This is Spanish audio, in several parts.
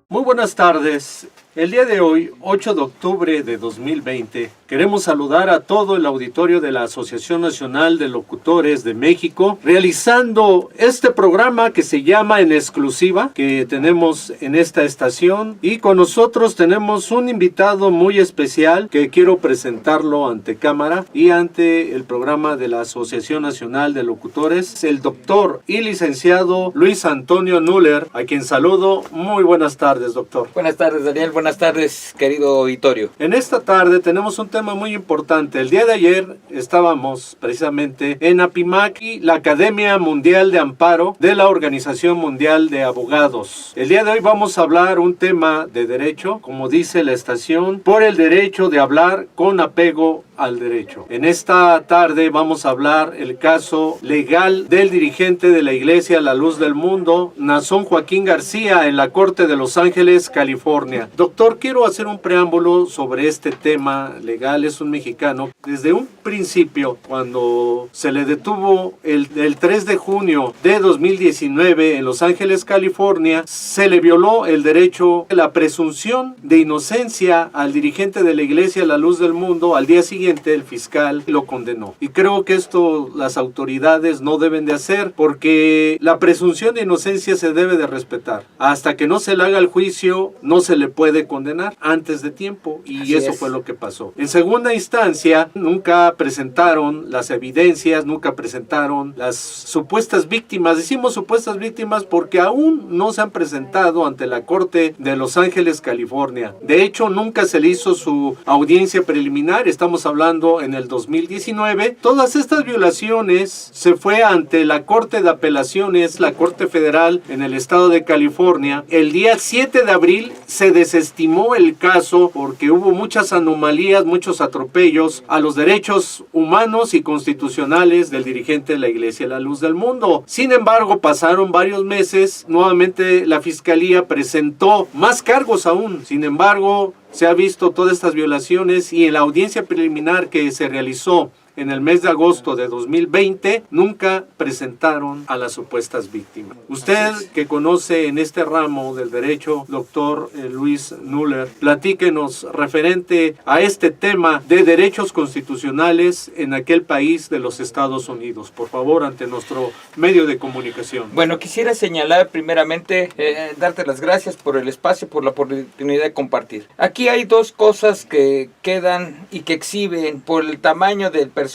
Muy buenas tardes. El día de hoy, 8 de octubre de 2020, queremos saludar a todo el auditorio de la Asociación Nacional de Locutores de México, realizando este programa que se llama En Exclusiva, que tenemos en esta estación. Y con nosotros tenemos un invitado muy especial que quiero presentarlo ante cámara y ante el programa de la Asociación Nacional de Locutores, el doctor y licenciado Luis Antonio Nuller, a quien saludo. Muy buenas tardes, doctor. Buenas tardes, Daniel. Buenas tardes, querido auditorio. En esta tarde tenemos un tema muy importante. El día de ayer estábamos precisamente en APIMAC, la Academia Mundial de Amparo de la Organización Mundial de Abogados. El día de hoy vamos a hablar un tema de derecho, como dice la estación, por el derecho de hablar con apego al derecho. En esta tarde vamos a hablar el caso legal del dirigente de la Iglesia La Luz del Mundo, Nazón Joaquín García, en la Corte de Los Ángeles, California. Doctor, quiero hacer un preámbulo sobre este tema legal. Es un mexicano. Desde un principio, cuando se le detuvo el 3 de junio de 2019 en Los Ángeles, California, se le violó el derecho, la presunción de inocencia al dirigente de la Iglesia La Luz del Mundo. Al día siguiente el fiscal lo condenó. Y creo que esto las autoridades no deben de hacer, porque la presunción de inocencia se debe de respetar. Hasta que no se le haga el juicio, no se le puede condenar antes de tiempo. Y Así eso es. fue lo que pasó. En segunda instancia, nunca presentaron las evidencias, nunca presentaron las supuestas víctimas. Decimos supuestas víctimas porque aún no se han presentado ante la Corte de Los Ángeles, California. De hecho, nunca se le hizo su audiencia preliminar. Estamos hablando en el 2019. Todas estas violaciones se fue ante la Corte de Apelaciones, la Corte Federal en el estado de California. El día 7 de abril se desestimó el caso porque hubo muchas anomalías, muchos atropellos a los derechos humanos y constitucionales del dirigente de la Iglesia La Luz del Mundo. Sin embargo, pasaron varios meses. Nuevamente la Fiscalía presentó más cargos aún. Sin embargo, se ha visto todas estas violaciones, y en la audiencia preliminar que se realizó en el mes de agosto de 2020, nunca presentaron a las supuestas víctimas. Usted, que conoce en este ramo del derecho, doctor Luis Nuller, platíquenos referente a este tema de derechos constitucionales en aquel país de los Estados Unidos, por favor, ante nuestro medio de comunicación. Bueno, quisiera señalar primeramente, darte las gracias por el espacio, por la oportunidad de compartir. Aquí hay dos cosas que quedan y que exhiben por el tamaño del personaje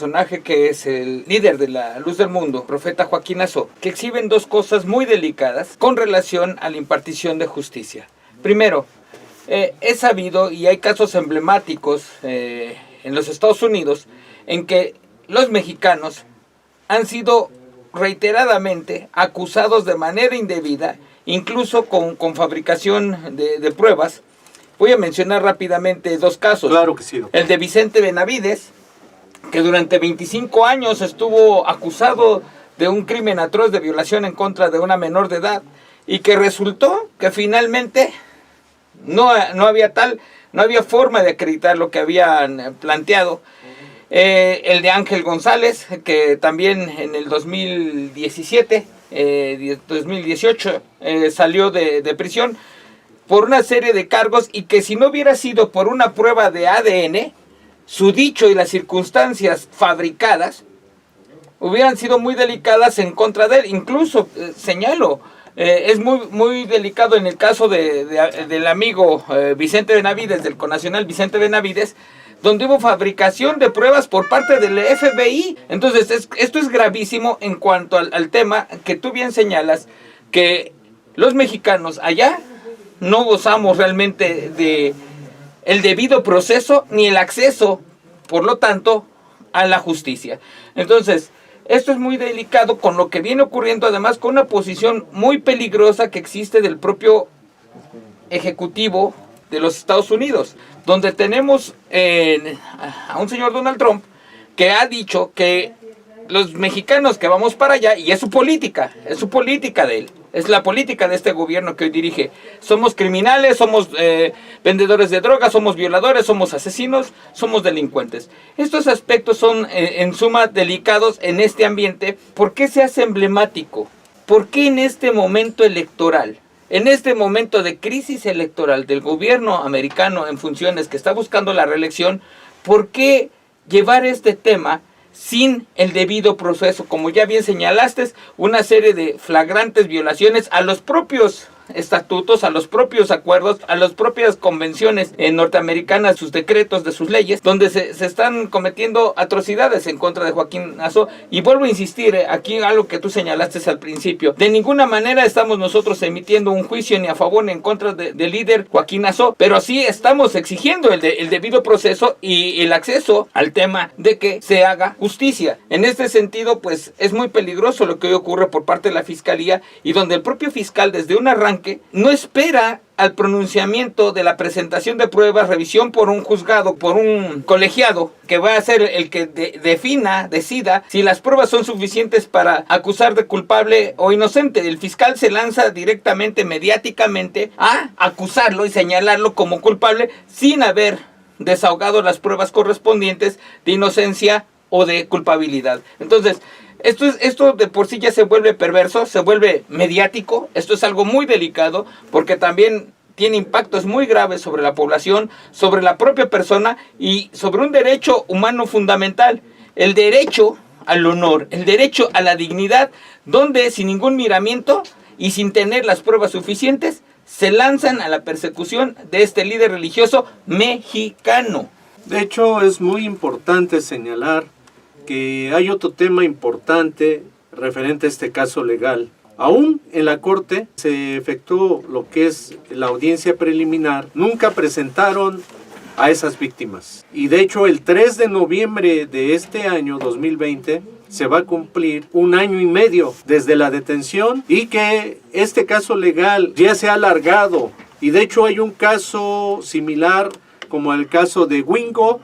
que es el líder de la Luz del Mundo, profeta Joaquín Nazón, que exhiben dos cosas muy delicadas con relación a la impartición de justicia. Primero, es sabido, y hay casos emblemáticos en los Estados Unidos, en que los mexicanos han sido reiteradamente acusados de manera indebida, incluso con fabricación de pruebas. Voy a mencionar rápidamente dos casos. Claro que sí, doctor. El de Vicente Benavides, que durante 25 años estuvo acusado de un crimen atroz de violación en contra de una menor de edad, y que resultó que finalmente no había forma de acreditar lo que habían planteado. El de Ángel González, que también en el 2017, 2018 salió de prisión por una serie de cargos, y que si no hubiera sido por una prueba de ADN, su dicho y las circunstancias fabricadas hubieran sido muy delicadas en contra de él. Incluso, señalo, es muy delicado en el caso del amigo Vicente Benavides, del connacional Vicente Benavides, donde hubo fabricación de pruebas por parte del FBI. Entonces, esto es gravísimo en cuanto al tema que tú bien señalas, que los mexicanos allá no gozamos realmente de el debido proceso ni el acceso, por lo tanto, a la justicia. Entonces, esto es muy delicado con lo que viene ocurriendo, además con una posición muy peligrosa que existe del propio ejecutivo de los Estados Unidos, donde tenemos a un señor Donald Trump que ha dicho que los mexicanos que vamos para allá, y es su política de él, es la política de este gobierno que hoy dirige, somos criminales, somos vendedores de drogas, somos violadores, somos asesinos, somos delincuentes. Estos aspectos son en suma delicados en este ambiente. ¿Por qué se hace emblemático? ¿Por qué en este momento electoral en este momento de crisis electoral del gobierno americano en funciones que está buscando la reelección, ¿por qué llevar este tema sin el debido proceso? Como ya bien señalaste, una serie de flagrantes violaciones a los propios estatutos, a los propios acuerdos, a las propias convenciones norteamericanas, sus decretos de sus leyes, donde se están cometiendo atrocidades en contra de Joaquín Azó. Y vuelvo a insistir, aquí algo que tú señalaste al principio, de ninguna manera estamos nosotros emitiendo un juicio ni a favor ni en contra del líder Joaquín Azó, pero sí estamos exigiendo el debido proceso y el acceso al tema de que se haga justicia. En este sentido, pues es muy peligroso lo que hoy ocurre por parte de la Fiscalía, y donde el propio fiscal desde un arranque no espera al pronunciamiento de la presentación de pruebas, revisión por un juzgado, por un colegiado, que va a ser el que decida si las pruebas son suficientes para acusar de culpable o inocente. El fiscal se lanza directamente, mediáticamente, a acusarlo y señalarlo como culpable sin haber desahogado las pruebas correspondientes de inocencia o de culpabilidad. Entonces, esto de por sí ya se vuelve perverso, se vuelve mediático. Esto es algo muy delicado porque también tiene impactos muy graves sobre la población, sobre la propia persona y sobre un derecho humano fundamental, el derecho al honor, el derecho a la dignidad, donde sin ningún miramiento y sin tener las pruebas suficientes se lanzan a la persecución de este líder religioso mexicano. De hecho, es muy importante señalar que hay otro tema importante referente a este caso legal. Aún en la corte se efectuó lo que es la audiencia preliminar, nunca presentaron a esas víctimas. Y de hecho el 3 de noviembre de este año 2020 se va a cumplir 1 año y medio desde la detención, y que este caso legal ya se ha alargado. Y de hecho hay un caso similar como el caso de Wingo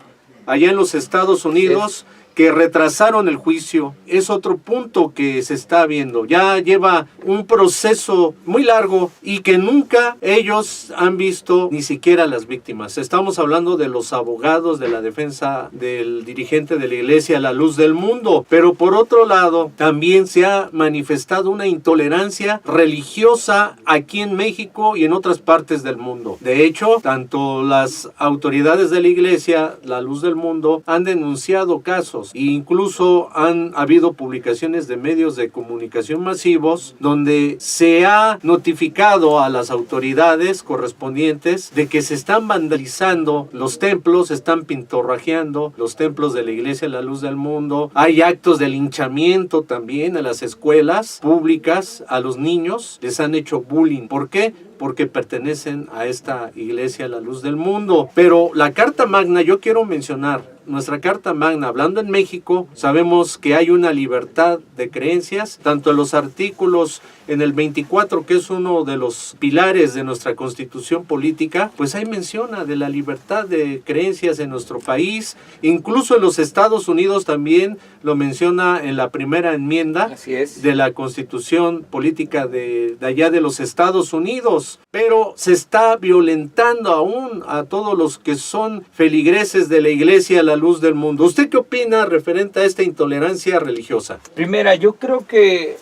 allá en los Estados Unidos, sí, que retrasaron el juicio. Es otro punto que se está viendo. Ya lleva un proceso muy largo y que nunca ellos han visto ni siquiera las víctimas. Estamos hablando de los abogados de la defensa del dirigente de la iglesia La Luz del Mundo. Pero por otro lado, también se ha manifestado una intolerancia religiosa aquí en México y en otras partes del mundo. De hecho, tanto las autoridades de la iglesia La Luz del Mundo han denunciado casos. E incluso han habido publicaciones de medios de comunicación masivos donde se ha notificado a las autoridades correspondientes de que se están vandalizando los templos, se están pintorrajeando los templos de la iglesia La Luz del Mundo. Hay actos de linchamiento también a las escuelas públicas, a los niños les han hecho bullying. ¿Por qué? Porque pertenecen a esta iglesia La Luz del Mundo. Pero la Carta Magna, yo quiero mencionar, nuestra Carta Magna, hablando en México, sabemos que hay una libertad de creencias, tanto en los artículos, en el 24, que es uno de los pilares de nuestra Constitución política, pues ahí menciona de la libertad de creencias en nuestro país. Incluso en los Estados Unidos también lo menciona en la primera enmienda. Así es, de la Constitución política de allá de los Estados Unidos. Pero se está violentando aún a todos los que son feligreses de la iglesia La Luz del Mundo. ¿Usted qué opina referente a esta intolerancia religiosa? Primera, yo creo que,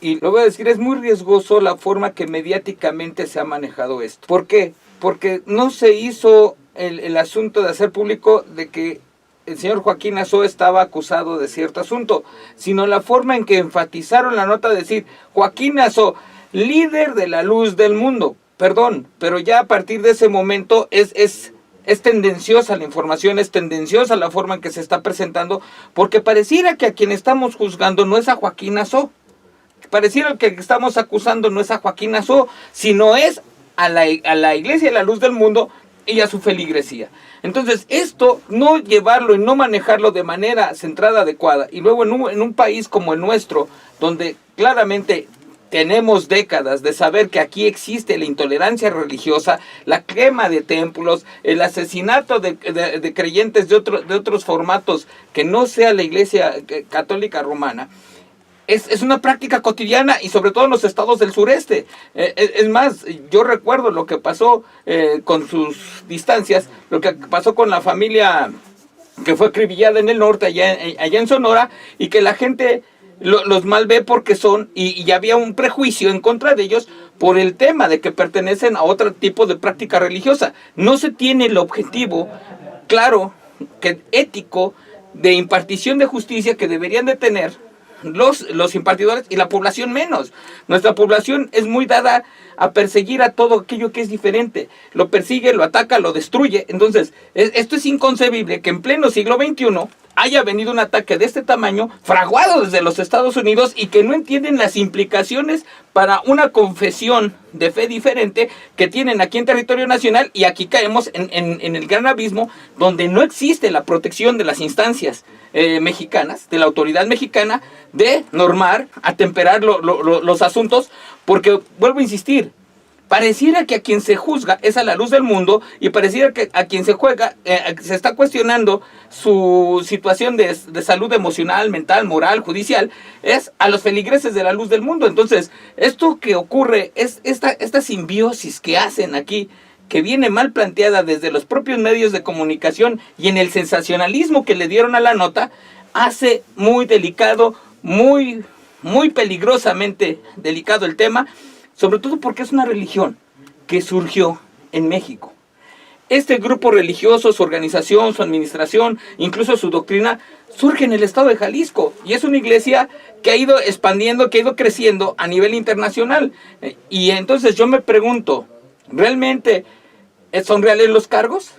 y lo voy a decir, es muy riesgoso la forma que mediáticamente se ha manejado esto. ¿Por qué? Porque no se hizo el asunto de hacer público de que el señor Joaquín Azó estaba acusado de cierto asunto, sino la forma en que enfatizaron la nota de decir, Joaquín Azó, líder de La Luz del Mundo. Perdón, pero ya a partir de ese momento es tendenciosa la información, es tendenciosa la forma en que se está presentando, porque pareciera que a quien estamos juzgando no es a Joaquín Azó, pareciera que estamos acusando no es a Joaquín Azó, sino es a la iglesia de La Luz del Mundo y a su feligresía. Entonces, esto, no llevarlo y no manejarlo de manera centrada, adecuada, y luego en un país como el nuestro, donde claramente tenemos décadas de saber que aquí existe la intolerancia religiosa, la quema de templos, el asesinato de creyentes de otros formatos que no sea la iglesia católica romana. Es una práctica cotidiana y sobre todo en los estados del sureste. Es más, yo recuerdo lo que pasó con sus distancias, lo que pasó con la familia que fue acribillada en el norte, allá en Sonora, y que la gente los mal ve porque son, y había un prejuicio en contra de ellos por el tema de que pertenecen a otro tipo de práctica religiosa. No se tiene el objetivo claro, que ético, de impartición de justicia que deberían de tener los impartidores y la población menos. Nuestra población es muy dada a perseguir a todo aquello que es diferente. Lo persigue, lo ataca, lo destruye. Entonces, esto es inconcebible que en pleno siglo XXI haya venido un ataque de este tamaño, fraguado desde los Estados Unidos, y que no entienden las implicaciones para una confesión de fe diferente que tienen aquí en territorio nacional, y aquí caemos en el gran abismo donde no existe la protección de las instancias mexicanas, de la autoridad mexicana, de normar, atemperar los asuntos, porque, vuelvo a insistir, pareciera que a quien se juzga es a la luz del mundo, y pareciera que a quien se juega, se está cuestionando su situación de salud emocional, mental, moral, judicial, es a los feligreses de la luz del mundo. Entonces, esto que ocurre, es esta simbiosis que hacen aquí, que viene mal planteada desde los propios medios de comunicación y en el sensacionalismo que le dieron a la nota, hace muy delicado, muy peligrosamente delicado el tema, sobre todo porque es una religión que surgió en México. Este grupo religioso, su organización, su administración, incluso su doctrina, surge en el estado de Jalisco, y es una iglesia que ha ido expandiendo, que ha ido creciendo a nivel internacional. Y entonces yo me pregunto, ¿realmente son reales los cargos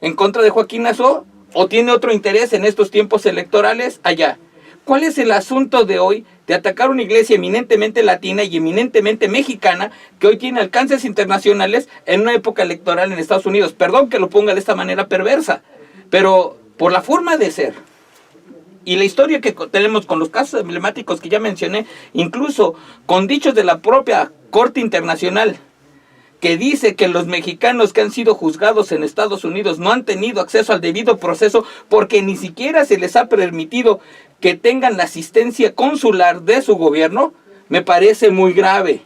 en contra de Joaquín Azó, o tiene otro interés en estos tiempos electorales allá? ¿Cuál es el asunto de hoy de atacar una iglesia eminentemente latina y eminentemente mexicana, que hoy tiene alcances internacionales en una época electoral en Estados Unidos? Perdón que lo ponga de esta manera perversa, pero por la forma de ser y la historia que tenemos con los casos emblemáticos que ya mencioné, incluso con dichos de la propia Corte Internacional, que dice que los mexicanos que han sido juzgados en Estados Unidos no han tenido acceso al debido proceso porque ni siquiera se les ha permitido que tengan la asistencia consular de su gobierno, me parece muy grave.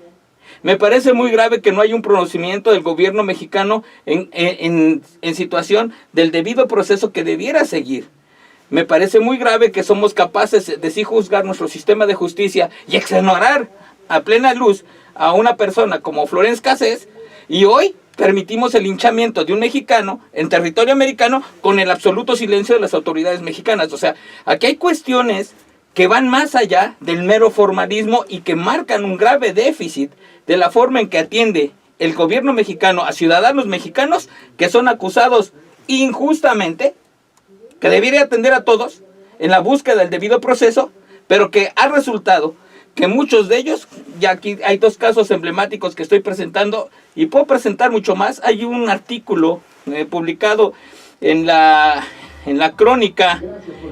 Me parece muy grave que no haya un pronunciamiento del gobierno mexicano en situación del debido proceso que debiera seguir. Me parece muy grave que somos capaces de sí juzgar nuestro sistema de justicia y exonerar a plena luz a una persona como Florence Cassés, y hoy permitimos el linchamiento de un mexicano en territorio americano con el absoluto silencio de las autoridades mexicanas. O sea, aquí hay cuestiones que van más allá del mero formalismo y que marcan un grave déficit de la forma en que atiende el gobierno mexicano a ciudadanos mexicanos que son acusados injustamente, que debería atender a todos en la búsqueda del debido proceso, pero que ha resultado que muchos de ellos, ya aquí hay dos casos emblemáticos que estoy presentando, y puedo presentar mucho más. Hay un artículo publicado en la Crónica,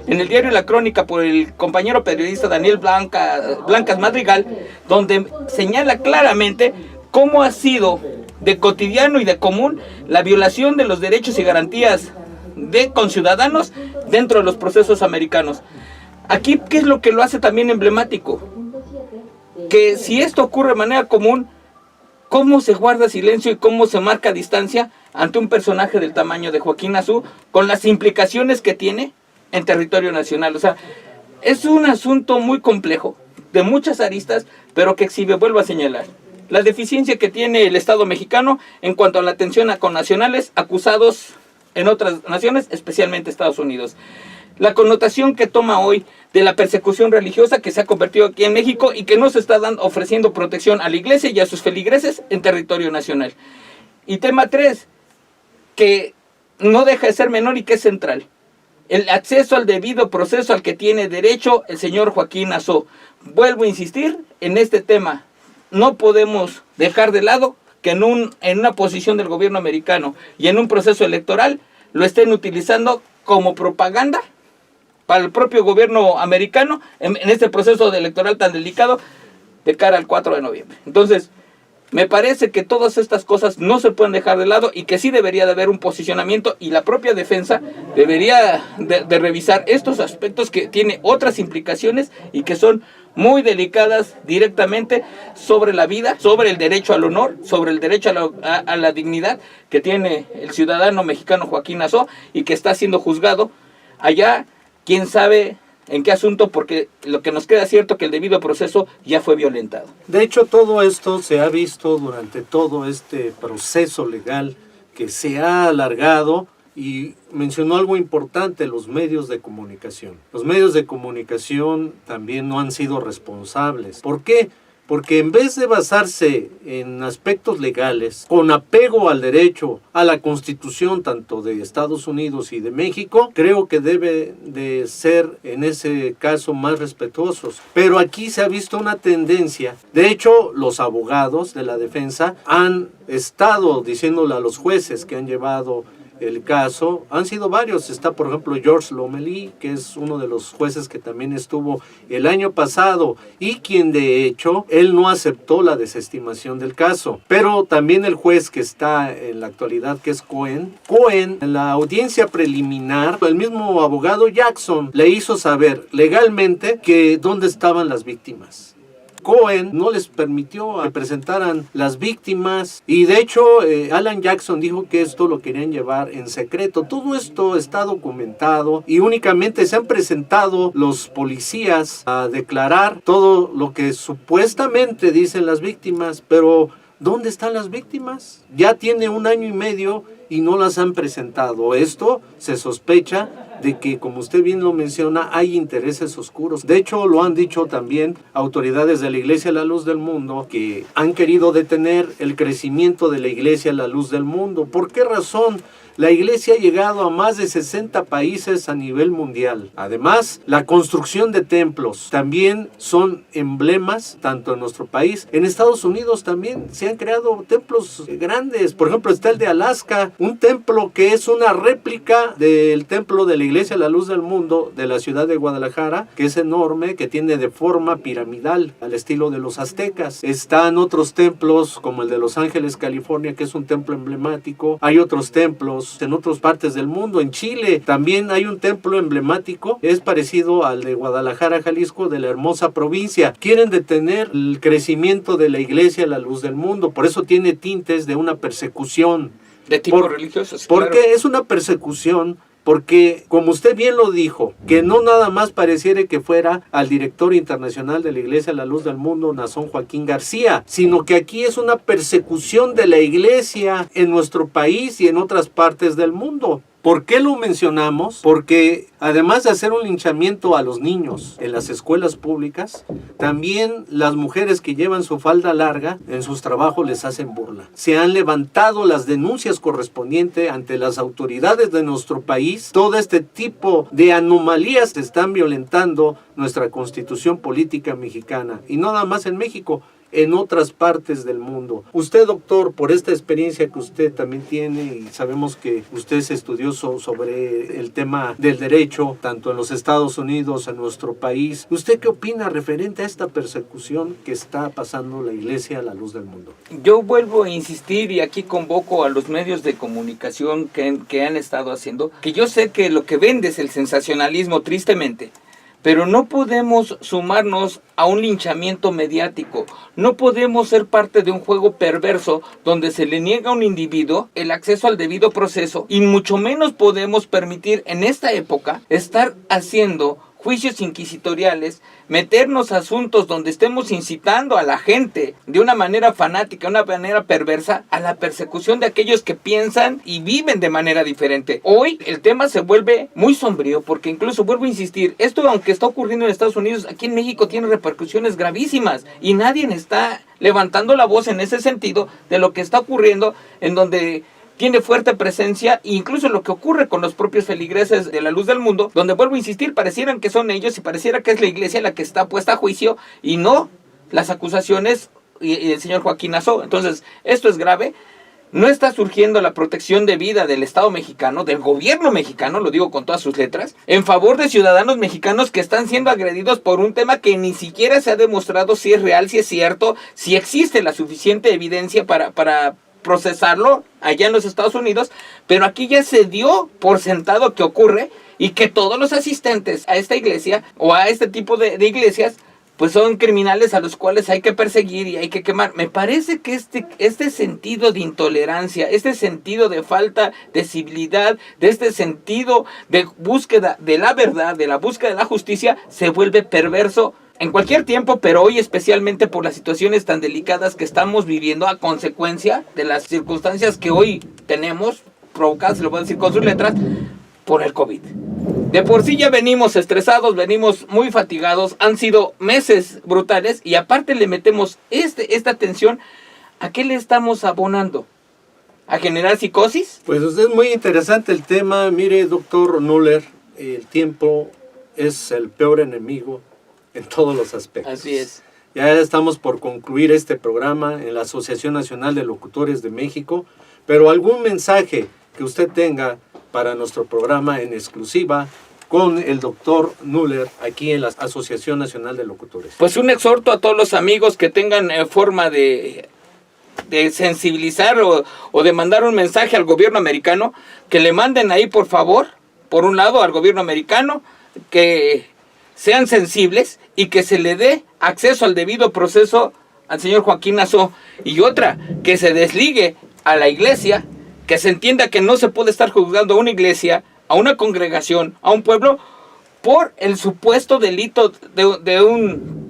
en el diario La Crónica, por el compañero periodista Daniel Blancas Madrigal, donde señala claramente cómo ha sido de cotidiano y de común la violación de los derechos y garantías de conciudadanos dentro de los procesos americanos. Aquí, ¿qué es lo que lo hace también emblemático? Que si esto ocurre de manera común, ¿cómo se guarda silencio y cómo se marca distancia ante un personaje del tamaño de Joaquín Azú, con las implicaciones que tiene en territorio nacional? O sea, es un asunto muy complejo, de muchas aristas, pero que exhibe, vuelvo a señalar, la deficiencia que tiene el Estado mexicano en cuanto a la atención a connacionales acusados en otras naciones, especialmente Estados Unidos. La connotación que toma hoy de la persecución religiosa que se ha convertido aquí en México y que no se está ofreciendo protección a la iglesia y a sus feligreses en territorio nacional. Y tema 3, que no deja de ser menor y que es central: el acceso al debido proceso al que tiene derecho el señor Joaquín Azó. Vuelvo a insistir en este tema. No podemos dejar de lado que en una posición del gobierno americano y en un proceso electoral lo estén utilizando como propaganda para el propio gobierno americano en este proceso electoral tan delicado de cara al 4 de noviembre. Entonces, me parece que todas estas cosas no se pueden dejar de lado y que sí debería de haber un posicionamiento, y la propia defensa debería de revisar estos aspectos que tienen otras implicaciones y que son muy delicadas directamente sobre la vida, sobre el derecho al honor, sobre el derecho a la dignidad que tiene el ciudadano mexicano Joaquín Azó, y que está siendo juzgado allá, quién sabe en qué asunto, porque lo que nos queda cierto que el debido proceso ya fue violentado. De hecho, todo esto se ha visto durante todo este proceso legal que se ha alargado, y mencionó algo importante: los medios de comunicación. Los medios de comunicación también no han sido responsables. ¿Por qué? Porque en vez de basarse en aspectos legales, con apego al derecho, a la Constitución, tanto de Estados Unidos y de México, creo que debe de ser en ese caso más respetuosos. Pero aquí se ha visto una tendencia. De hecho, los abogados de la defensa han estado diciéndole a los jueces que han llevado el caso, han sido varios. Está, por ejemplo, George Lomelí, que es uno de los jueces que también estuvo el año pasado y quien de hecho, él no aceptó la desestimación del caso. Pero también el juez que está en la actualidad, que es Cohen, en la audiencia preliminar, el mismo abogado Jackson le hizo saber legalmente que dónde estaban las víctimas. Cohen no les permitió que presentaran las víctimas, y de hecho Alan Jackson dijo que esto lo querían llevar en secreto. Todo esto está documentado y únicamente se han presentado los policías a declarar todo lo que supuestamente dicen las víctimas, pero ¿dónde están las víctimas? Ya tiene 1 año y medio y no las han presentado. Esto se sospecha de que, como usted bien lo menciona, hay intereses oscuros. De hecho, lo han dicho también autoridades de la Iglesia La Luz del Mundo, que han querido detener el crecimiento de la Iglesia La Luz del Mundo. ¿Por qué razón? La Iglesia ha llegado a más de 60 países a nivel mundial. Además, la construcción de templos también son emblemas, tanto en nuestro país. En Estados Unidos también se han creado templos grandes. Por ejemplo, está el de Alaska, un templo que es una réplica del templo de la Iglesia La Luz del Mundo de la ciudad de Guadalajara, que es enorme, que tiene de forma piramidal, al estilo de los aztecas. Están otros templos, como el de Los Ángeles, California, que es un templo emblemático. Hay otros templos en otras partes del mundo. En Chile también hay un templo emblemático, es parecido al de Guadalajara, Jalisco, de la hermosa provincia. Quieren detener el crecimiento de la Iglesia La Luz del Mundo, por eso tiene tintes de una persecución. De tipo religioso. Porque claro. es una persecución. Porque, como usted bien lo dijo, que no nada más pareciera que fuera al director internacional de la Iglesia La Luz del Mundo, Nazón Joaquín García, sino que aquí es una persecución de la Iglesia en nuestro país y en otras partes del mundo. ¿Por qué lo mencionamos? Porque además de hacer un linchamiento a los niños en las escuelas públicas, también las mujeres que llevan su falda larga en sus trabajos les hacen burla. Se han levantado las denuncias correspondientes ante las autoridades de nuestro país. Todo este tipo de anomalías están violentando nuestra Constitución política mexicana, y no nada más en México, en otras partes del mundo. Usted, doctor, por esta experiencia que usted también tiene, y sabemos que usted es estudioso sobre el tema del derecho, tanto en los Estados Unidos, en nuestro país, ¿usted qué opina referente a esta persecución que está pasando la Iglesia a la luz del mundo? Yo vuelvo a insistir, y aquí convoco a los medios de comunicación que han estado haciendo, que yo sé que lo que vende es el sensacionalismo, tristemente, pero no podemos sumarnos a un linchamiento mediático. No podemos ser parte de un juego perverso donde se le niega a un individuo el acceso al debido proceso, y mucho menos podemos permitir en esta época estar haciendo juicios inquisitoriales, meternos a asuntos donde estemos incitando a la gente de una manera fanática, una manera perversa, a la persecución de aquellos que piensan y viven de manera diferente. Hoy el tema se vuelve muy sombrío, porque incluso, vuelvo a insistir, esto, aunque está ocurriendo en Estados Unidos, aquí en México tiene repercusiones gravísimas, y nadie está levantando la voz en ese sentido de lo que está ocurriendo, en donde tiene fuerte presencia, incluso lo que ocurre con los propios feligreses de la Luz del Mundo, donde, vuelvo a insistir, parecieran que son ellos y pareciera que es la Iglesia la que está puesta a juicio y no las acusaciones y el señor Joaquín Nazó. Entonces, esto es grave. No está surgiendo la protección de vida del Estado mexicano, del gobierno mexicano, lo digo con todas sus letras, en favor de ciudadanos mexicanos que están siendo agredidos por un tema que ni siquiera se ha demostrado si es real, si es cierto, si existe la suficiente evidencia para procesarlo allá en los Estados Unidos, pero aquí ya se dio por sentado que ocurre, y que todos los asistentes a esta iglesia o a este tipo de iglesias pues son criminales a los cuales hay que perseguir y hay que quemar. Me parece que este sentido de intolerancia, este sentido de falta de civilidad, de este sentido de búsqueda de la verdad, de la búsqueda de la justicia, se vuelve perverso en cualquier tiempo, pero hoy especialmente por las situaciones tan delicadas que estamos viviendo a consecuencia de las circunstancias que hoy tenemos, provocadas, lo voy a decir con sus letras, por el COVID. De por sí ya venimos estresados, venimos muy fatigados, han sido meses brutales y aparte le metemos esta tensión. ¿A qué le estamos abonando? ¿A generar psicosis? Pues es muy interesante el tema. Mire, doctor Nuller, el tiempo es el peor enemigo en todos los aspectos. Así es. Ya estamos por concluir este programa en la Asociación Nacional de Locutores de México, pero algún mensaje que usted tenga para nuestro programa en exclusiva con el doctor Nuller aquí en la Asociación Nacional de Locutores. Pues un exhorto a todos los amigos que tengan forma de sensibilizar o de mandar un mensaje al gobierno americano, que le manden ahí por favor, por un lado al gobierno americano, que sean sensibles y que se le dé acceso al debido proceso al señor Joaquín Nassau, y otra, que se desligue a la iglesia, que se entienda que no se puede estar juzgando a una iglesia, a una congregación, a un pueblo, por el supuesto delito de un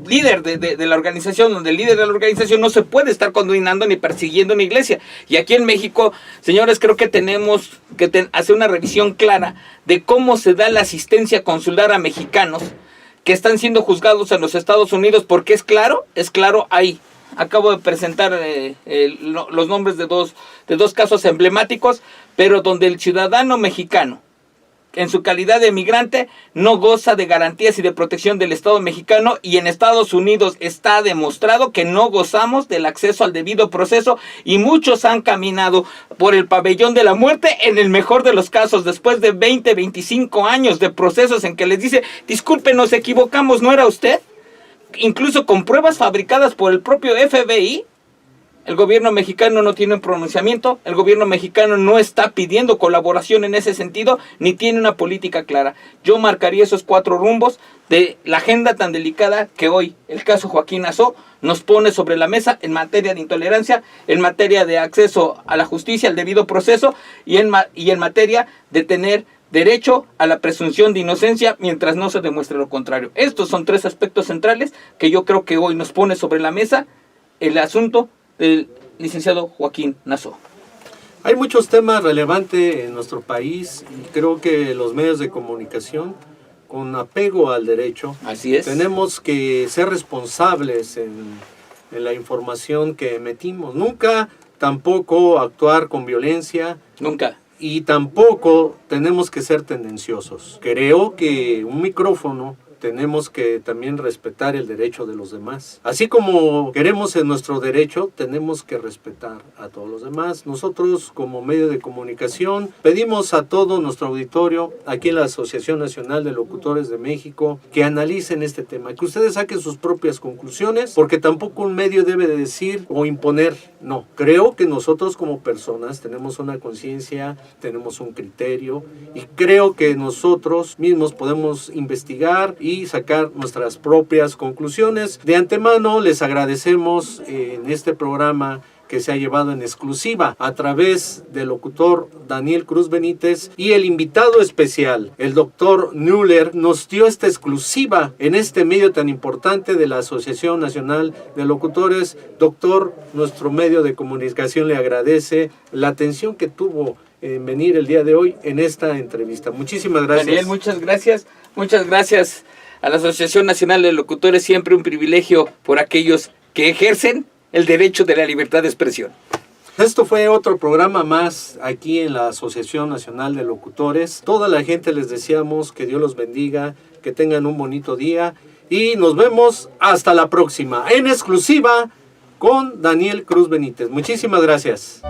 líder de la organización, donde el líder de la organización no se puede estar condenando ni persiguiendo una iglesia. Y aquí en México, señores, creo que tenemos que hacer una revisión clara de cómo se da la asistencia consular a mexicanos que están siendo juzgados en los Estados Unidos, porque es claro ahí. Acabo de presentar los nombres de dos casos emblemáticos, pero donde el ciudadano mexicano, en su calidad de migrante, no goza de garantías y de protección del Estado mexicano, y en Estados Unidos está demostrado que no gozamos del acceso al debido proceso, y muchos han caminado por el pabellón de la muerte, en el mejor de los casos, después de 20, 25 años de procesos en que les dice, disculpe, nos equivocamos, ¿no era usted? Incluso con pruebas fabricadas por el propio FBI, el gobierno mexicano no tiene un pronunciamiento, el gobierno mexicano no está pidiendo colaboración en ese sentido, ni tiene una política clara. Yo marcaría esos 4 rumbos de la agenda tan delicada que hoy el caso Joaquín Nassau nos pone sobre la mesa en materia de intolerancia, en materia de acceso a la justicia, al debido proceso, y en materia de tener derecho a la presunción de inocencia mientras no se demuestre lo contrario. Estos son 3 aspectos centrales que yo creo que hoy nos pone sobre la mesa el asunto del licenciado Joaquín Nassau. Hay muchos temas relevantes en nuestro país y creo que los medios de comunicación, con apego al derecho, así es, tenemos que ser responsables en la información que emitimos. Nunca tampoco actuar con violencia. Nunca. Y tampoco tenemos que ser tendenciosos. Creo que un micrófono tenemos que también respetar el derecho de los demás. Así como queremos en nuestro derecho, tenemos que respetar a todos los demás. Nosotros, como medio de comunicación, pedimos a todo nuestro auditorio, aquí en la Asociación Nacional de Locutores de México, que analicen este tema, que ustedes saquen sus propias conclusiones, porque tampoco un medio debe de decir o imponer. No, creo que nosotros como personas tenemos una conciencia, tenemos un criterio, y creo que nosotros mismos podemos investigar y sacar nuestras propias conclusiones. De antemano les agradecemos en este programa que se ha llevado en exclusiva a través del locutor Daniel Cruz Benítez, y el invitado especial, el doctor Nuller, nos dio esta exclusiva en este medio tan importante de la Asociación Nacional de Locutores. Doctor, nuestro medio de comunicación le agradece la atención que tuvo en venir el día de hoy en esta entrevista. Muchísimas gracias. Daniel, muchas gracias. Muchas gracias a la Asociación Nacional de Locutores, siempre un privilegio por aquellos que ejercen el derecho de la libertad de expresión. Esto fue otro programa más aquí en la Asociación Nacional de Locutores. Toda la gente les deseamos que Dios los bendiga, que tengan un bonito día y nos vemos hasta la próxima en exclusiva con Daniel Cruz Benítez. Muchísimas gracias.